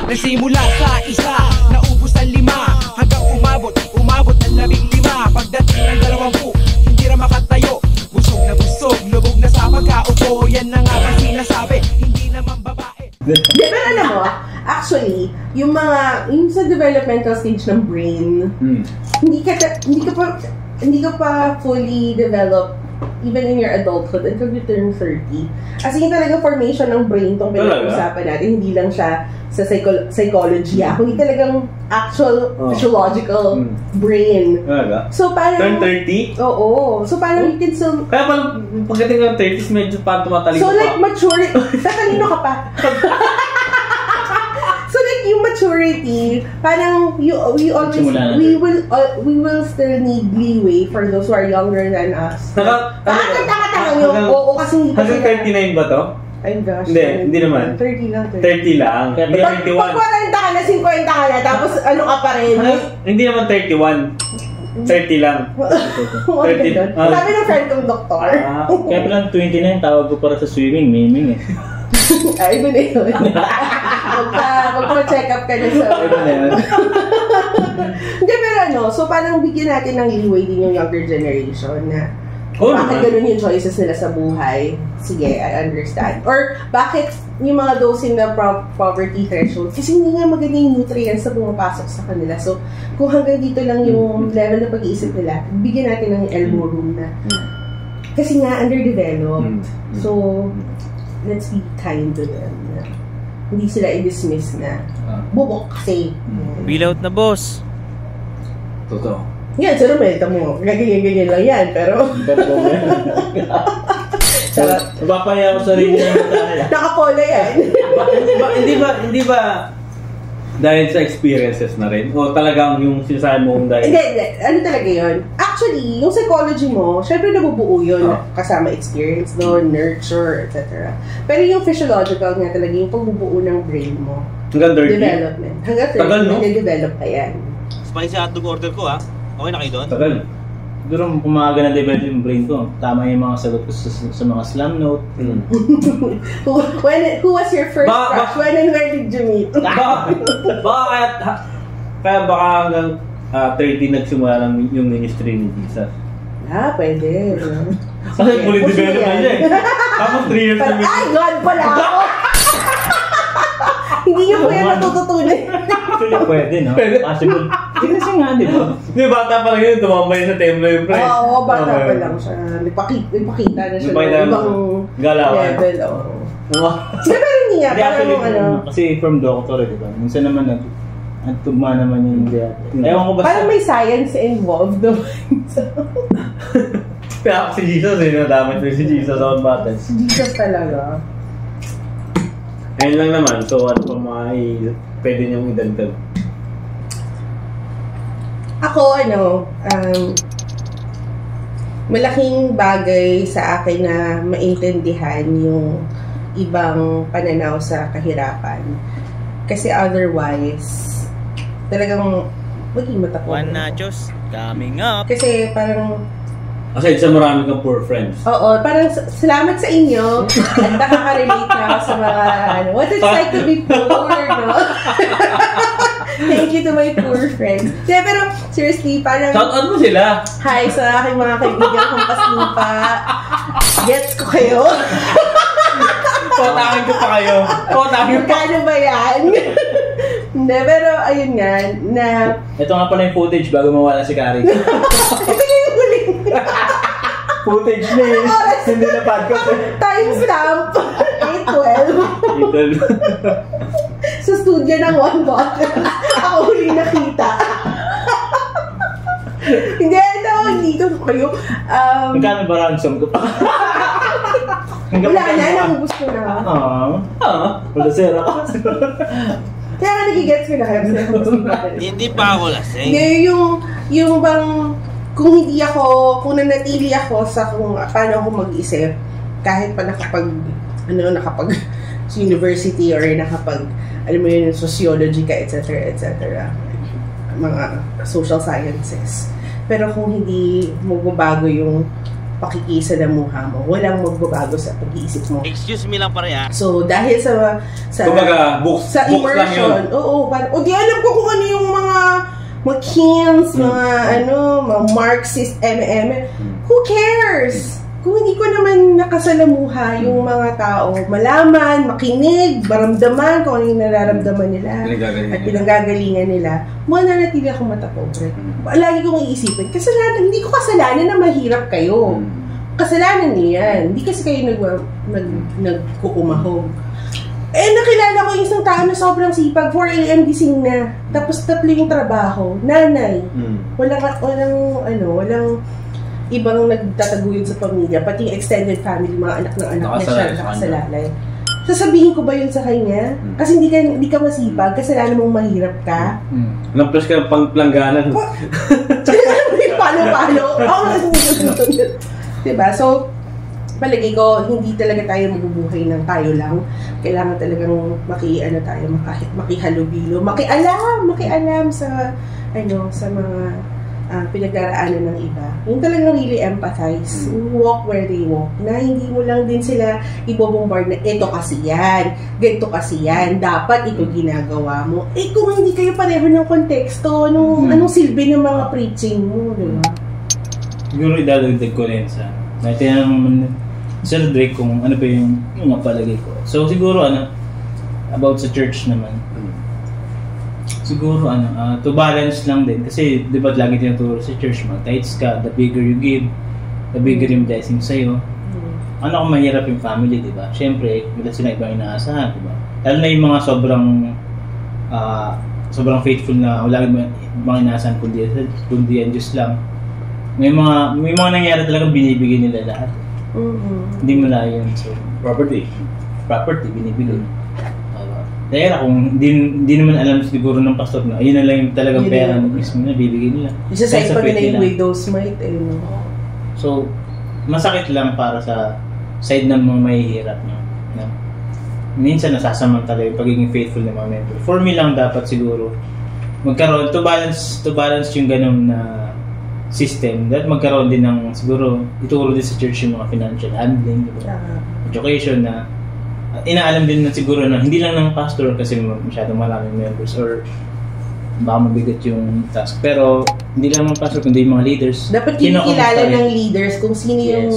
Nagsimula sa isa, naubos ang 5, hanggang umabot ng 15. Pagdating ng 20, hindi na makatayo. Busog na busog, lubog na sa pagkaupo. Yan na nga ba sinasabi, hindi naman babae. Pero alam mo, actually, yung sa developmental stage ng brain, hindi ka pa fully developed even in your adulthood until you turn 30. As in talaga formation ng brain tong pinag-usapan natin, hindi lang siya sa psychology, kundi talagang actual physiological brain. So parang turn 30? Oo. So parang you can still... Kaya parang pagdating ng 30s, medyo parang tumatalino so, like, maturity. Tatalino ka pa. So like yung maturity, parang we will still need leeway for those who are younger than us. Taka yung oo kasi hanggang 39 ba to? Ay gosh. Hindi naman. 30 lang. 30 lang. Pag 40 ka na, 50 ka na, tapos ano ka pa rin? Hindi naman 31. 30 lang. 30. Sabi ng friend kong doktor. Kaya pala 29, tawag ko para sa swimming, miming eh. Ay, iba na yun. Magpa-check up ka na sa... Hindi, pero so parang bigyan natin ng leeway din yung younger generation na bakit ganun yung choices nila sa buhay. Sige, I understand. Or bakit yung mga those in the poverty threshold, kasi hindi nga maganda yung nutrients na pumapasok sa kanila. So, kung hanggang dito lang yung level na pag-iisip nila, bigyan natin ng elbow room na. Kasi nga, underdeveloped. So, let's be kind to them. Hindi sila i-dismiss na bubok kasi. Bill out na, boss. Totoo. Yan, sa rumeta mo. Ganyan lang yan, pero... Napapaya ko sarili na mata. Nakapola yan. Hindi ba dahil sa experiences na rin? O talagang yung sinasabi mo dahil... Hindi. Ano talaga yun? Actually, yung psychology mo, syempre nabubuo yun. Kasama experience, nurture, etc. Pero yung physiological nga talaga, yung pagbubuo ng brain mo. Hanggang 30? Development. Hanggang 30, tagal, no? nade-develop pa yan. Spicy hotdog order ko, ha? Okay na kayo doon? Tagal. Siguro pumaga na develop yung brain ko. Tama yung mga sagot ko sa mga slam note. Who was your first crush? When and where did you meet? Kaya baka hanggang 30 nagsimula ng yung ministry ni Jesus. Pwede. Kasi fully developed na siya eh. Tapos 3 years na ay, God pala ako! Hindi niyo po yan natututunan. Actually, pwede, no? Possible. Kasi nga, di ba? Di ba, bata pa lang yun, tumambay sa templo yung friend. Oo, bata pa lang siya. Nagpakita na siya ng ibang level. Pero hindi nga, parang ano. Kasi from doctor, di ba? Minsan naman nagtugma naman yung ewan ko ba parang may science involved naman. Kaya si Jesus eh, nadamay ko si Jesus on battles. Si Jesus talaga. Ayun lang naman, so ano pa pwede niyong idagdag? Ako, malaking bagay sa akin na maintindihan yung ibang pananaw sa kahirapan. Kasi otherwise, talagang maging matapos. One nachos, coming up. Kasi parang Aside sa marami kang poor friends. Oo, parang salamat sa inyo at nakaka-relate na ako sa mga what it's like to be poor, no? Thank you to my poor friends. Yeah, pero seriously, parang shout out mo sila. Hi sa aking mga kaibigan kong paslupa. Gets ko kayo. Potakin ko pa kayo. Potakin pa. Kano ba yan? Hindi, pero ayun nga, na ito nga pala yung footage bago mawala si Carrie. ito na yung huling footage na yun. Hindi na podcast. Timestamp 8:12. Sa studio ng One Bottle. Ako huling nakita. Hindi ko kayo. Magkano ba ransom ko pa? Wala na, naubos ko na. Wala sira ka. Kaya nga nagigets ko na kayo. Hindi pa ako lasing. Hindi, yung bang kung nanatili ako sa kung paano ako mag-isip, kahit pa nakapag university or alam mo yun, sociology ka, etc., mga social sciences. Pero kung hindi magbabago yung pakikisalamuha mo. Walang magbabago sa pag-iisip mo. Excuse me lang pare ha. So, dahil sa kumbaga, books lang immersion, yun. oo, di alam ko kung ano yung mga Keynes, mga Marxist, who cares? Kung hindi ko naman nakasalamuha yung mga tao, malaman, makinig, maramdaman kung ano yung nararamdaman nila at pinanggagalingan nila, mananatili akong matapobre. Lagi kong iisipin, kasalanan, hindi ko kasalanan na mahirap kayo. Kasalanan niyo yan. Hindi kasi kayo nagkukumahog. Nakilala ko yung isang tao na sobrang sipag, 4 AM gising na. Tapos 3 yung trabaho. Nanay. Walang ibang nagtataguyod sa pamilya, pati yung extended family, mga anak ng anak niya siya nakasalalay. Sasabihin ko ba yun sa kanya? Kasi hindi ka masipag, kasalanan mong mahirap ka. Naplas ka pang plangganan. Palo-palo. Diba? So, palagay ko, hindi talaga tayo mabubuhay ng tayo lang. Kailangan talagang makihalubilo, makialam sa mga pinagdaraanan ng iba. Yung talagang really empathize. Walk where they walk. Na hindi mo lang din sila ibobombard na ito kasi yan, ganito kasi yan, dapat ito ginagawa mo. Kung hindi kayo pareho ng konteksto, anong silbi ng mga preaching mo, di ba? Siguro idadagdag ko rin sa natin naman Sir Drake kung ano pa yung palagay ko. So siguro about sa church naman. Siguro to balance lang din kasi di ba lagi tinuturo sa church, mag-tithes ka, the bigger you give, the bigger yung blessing sa'yo. Kung mahirap yung family, di ba? Siyempre, wala sila ibang inaasahan, di ba? Lalo na yung mga sobrang faithful na wala ibang inaasahan kundi ang Diyos lang. May mga nangyari talagang binibigay nila lahat. Hindi mo na yun. So, property binibigay. Kaya kung hindi naman alam siguro ng pastor na ayun na lang yung talagang pera na mismo na bibigay nila. Isa sa iba nila yung widow's mite So, masakit lang para sa side ng mga mahihirap na minsan nasasamantala yung pagiging faithful ng mga member. For me lang dapat siguro magkaroon to balance yung ganun na system. Dapat magkaroon din ng siguro ituro din sa church yung mga financial handling, education na inaalam din na siguro na hindi lang ng pastor kasi masyadong maraming members or baka mabigat yung task. Pero hindi lang ng pastor kundi yung mga leaders. Dapat kinikilala ng leaders kung sino yung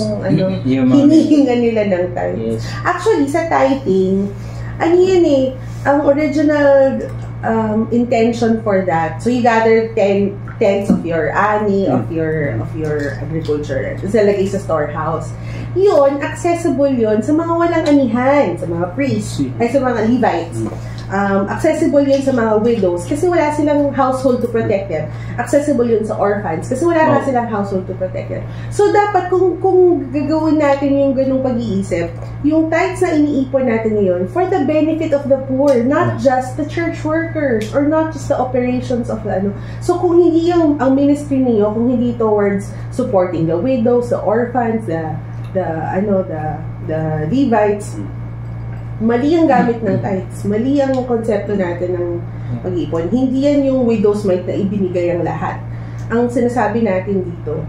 hinihingan nila ng time. Yes. Actually, sa tithing, ang original intention for that. So you gather 10 of your ani, of your agriculture. Ilalagay sa storehouse. Yun, accessible yun sa mga walang anihan, sa mga priests, ay sa mga Levites. Accessible yun sa mga widows kasi wala silang household to protect them. Accessible yun sa orphans kasi wala nga silang household to protect them. So dapat kung gagawin natin yung ganung pag-iisip, yung tithes na iniipon natin ngayon for the benefit of the poor, not just the church workers or not just the operations of the So kung hindi ang ministry niyo, kung hindi towards supporting the widows, the orphans, the Levites, mali ang gamit ng tithes. Mali ang konsepto natin ng pag-ipon. Hindi yan yung widow's mite na ibinigay ang lahat. Ang sinasabi natin dito,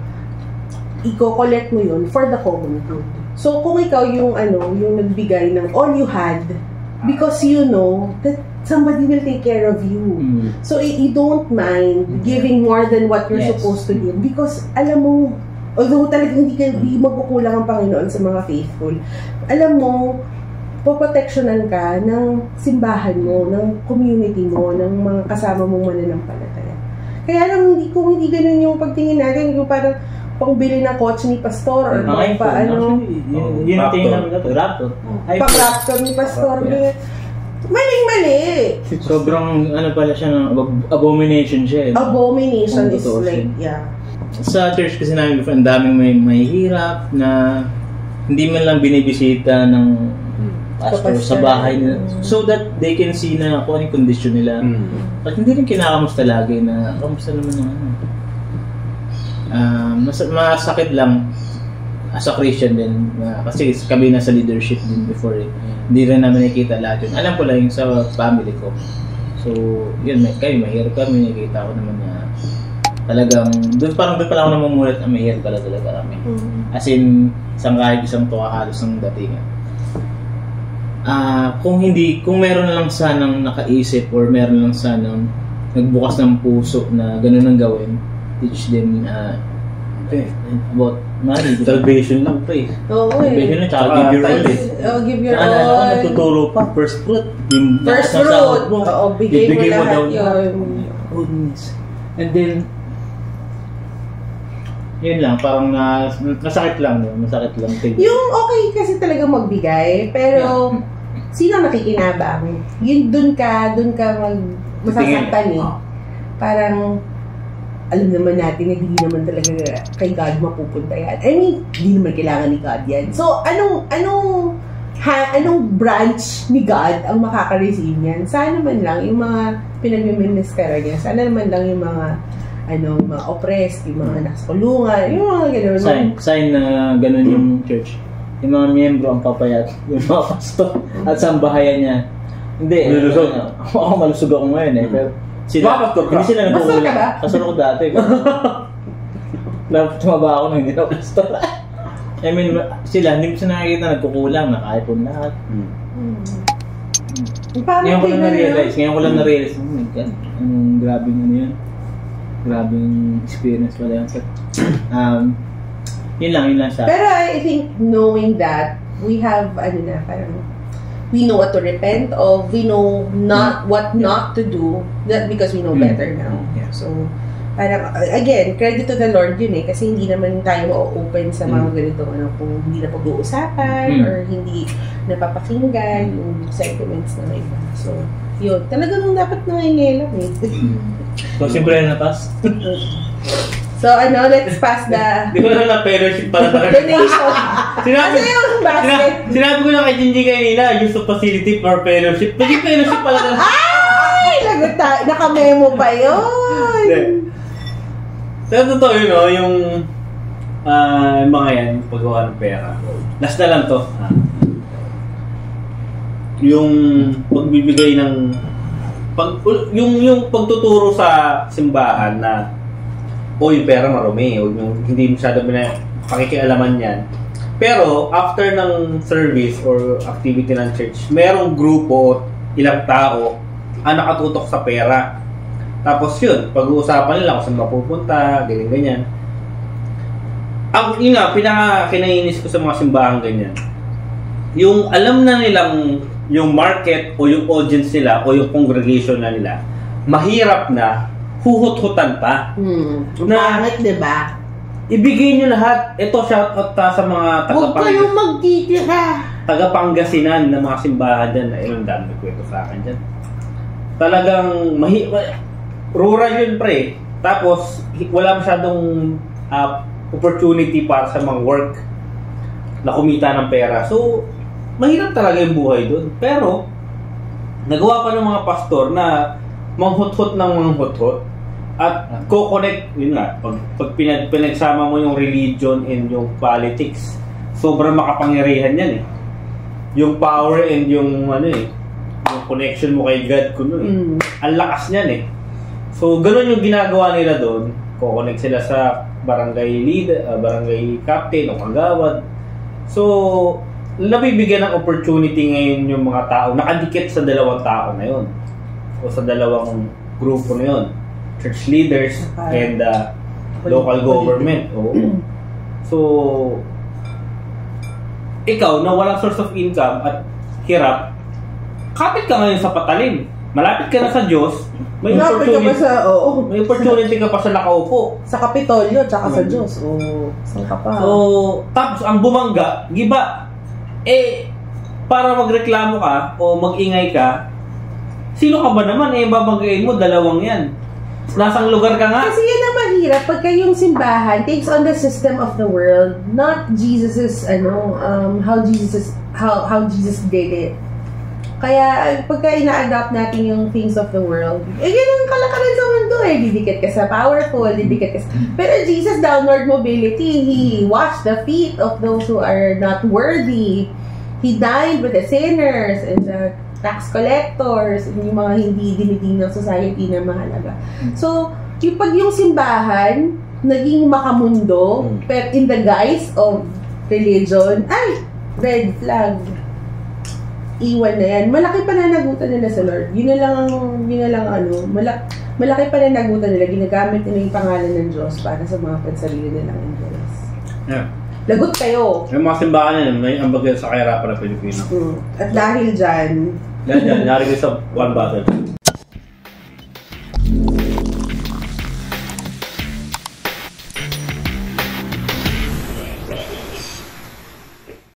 i-collect mo yun for the common good. So, kung ikaw yung nagbigay ng all you had, because you know that somebody will take care of you. So, you don't mind giving more than what you're supposed to give because alam mo, although talagang hindi magkukulang ang Panginoon sa mga faithful, alam mo, poproteksyonan ka ng simbahan mo, ng community mo, ng mga kasama mong mananampalataya. Kaya lang, kung hindi ganun yung pagtingin natin, yung parang pangbili ng kotse ni pastor or paano. Yun ang tingin namin natin, raptor. Pang-raptor ni pastor. Maling-mali. Sobrang, pala siya, abomination siya. Abomination is like, Sa church kasi namin, ang daming may mahihirap na hindi man lang binibisita ng pastor sa bahay nila so that they can see na kung anong condition nila. At hindi rin kinakamusta lagi na kamusta naman masakit lang as a Christian din kasi kami nasa leadership din before hindi rin namin nakikita lahat yun. Alam ko lang yung sa family ko. So yun, kayo mahirap kami, nakikita ko naman na Talagang, doon pa lang ako namumulat na mahirap pala talaga kami. As in, isang tuwa halos ng datingan. Kung meron lang sanang nakaisip or meron lang sanang nagbukas ng puso na gano'n ang gawin, teach them about marriage. Salvation lang, pre. Oo eh. Salvation lang, tsaka give your all. Give your Naalala ko, all. nagtuturo pa, first fruit. First fruit. Oo, bigay mo lahat yun. Goodness. And then, yun lang, parang masakit lang. Masakit lang. Yung okay kasi talaga magbigay, pero sino nakikinabang? Yun, dun ka masasaktan eh. Parang, alam naman natin na hindi naman talaga kay God mapupunta yan. I mean, hindi naman kailangan ni God yan. So, anong branch ni God ang makaka-receive niyan? Sana man lang yung mga pinag-ministera niya. Sana naman lang yung mga mga oppressed, yung mga nakakulungan, yung mga gano'n. Sign na gano'n yung church. Yung mga miyembro ang papayat, yung mga pastor at sambahayan niya. Hindi. Malusog. Ako malusog ako ngayon eh. Pero hindi sila Pastor ka ba? Pastor ako dati. Tumaba ako nung hindi na pastor. I mean, hindi mo siya nakikita nagkukulang, nakaipon lahat. Ngayon ko lang na-realize, oh my God, grabing yun. Grabing experience pala yun. Yun lang siya. Pero I think knowing that, we have, we know what to repent of, we know what not to do, because we know better now. Yeah. So, parang, again, credit to the Lord yun kasi hindi naman tayo ma-open sa mga ganito, kung hindi na pag-uusapan, or hindi napapakinggan yung sentiments ng iba. So, yun. Talagang dapat nangingilam eh. So, simple na pass. So, let's pass the Di ko na fellowship pala donation. Kasi yung basket. Sinabi ko na kay Jinji kanina, use of facility for fellowship. Pwede fellowship pala na. Ay! Lagot tayo. Naka-memo pa yun. Pero totoo yun, yung mga yan, paggawa ng pera. Last na lang to. Yung pagbibigay ng yung pagtuturo sa simbahan na yung pera marumi, yung hindi masyado pakikialaman yan. Pero after ng service or activity ng church, merong grupo, ilang tao ang nakatutok sa pera. Tapos yun, pag-uusapan nila kung saan mapupunta, ganyan. Yun nga, pinaka-kinainis ko sa mga simbahan ganyan. Yung alam na nilang yung market o yung audience nila o yung congregation na nila, mahirap na huhut-hutan pa. Pangit, diba? Ibigay nyo lahat. Ito, shoutout sa mga Huwag kayong magtitira. taga-Pangasinan na mga simbahan dyan. Ayun, dami kwento sa akin dyan. Talagang rural yun, pre. Tapos, wala masyadong opportunity para sa mga work na kumita ng pera. So, mahirap talaga yung buhay doon. Pero, nagawa pa ng mga pastor na manghut-hut ng manghut-hut at co-connect, yun nga, pag pinagsama mo yung religion and yung politics, sobrang makapangyarihan yan eh. Yung power and yung yung connection mo kay God kuno eh. Ang lakas niyan eh. So, ganun yung ginagawa nila doon. Co-connect sila sa barangay leader, barangay captain o kagawad. So, nabibigyan ng opportunity ngayon yung mga tao nakadikit sa dalawang tao na yun o sa dalawang grupo na yun, church leaders and local government. So ikaw na walang source of income at hirap, kapit ka ngayon sa patalim, malapit ka na sa Diyos, may opportunity ka pa sa nakaupo sa Kapitolyo tsaka sa Diyos. Saan ka pa? So tapos ang bumangga, giba para magreklamo ka o magingay ka, sino ka ba naman? Babagayin mo, dalawang yan. Nasang lugar ka nga. Kasi yan ang mahirap pagka yung simbahan takes on the system of the world, not Jesus's, how Jesus did it. Kaya pagka ina-adopt natin yung things of the world, yan ang kalakalan sa mundo eh. Didikit ka sa powerful, didikit ka sa... Pero Jesus, downward mobility, He washed the feet of those who are not worthy. He dined with the sinners and the tax collectors and yung mga hindi diniting ng society na mahalaga. So, pag yung simbahan, naging makamundo, pero in the guise of religion, ay, red flag. Iwan na yan. Malaki pananagutan nila sa Lord. Yun na lang malaki pananagutan nila. Ginagamit nila yung pangalan ng Diyos para sa mga pansarili nilang interest. Yeah. Lagot kayo. Yung mga simbahan nila, may ambag sa kahirapan ng Pilipino. At dahil dyan, Yan, narigay sa one battle.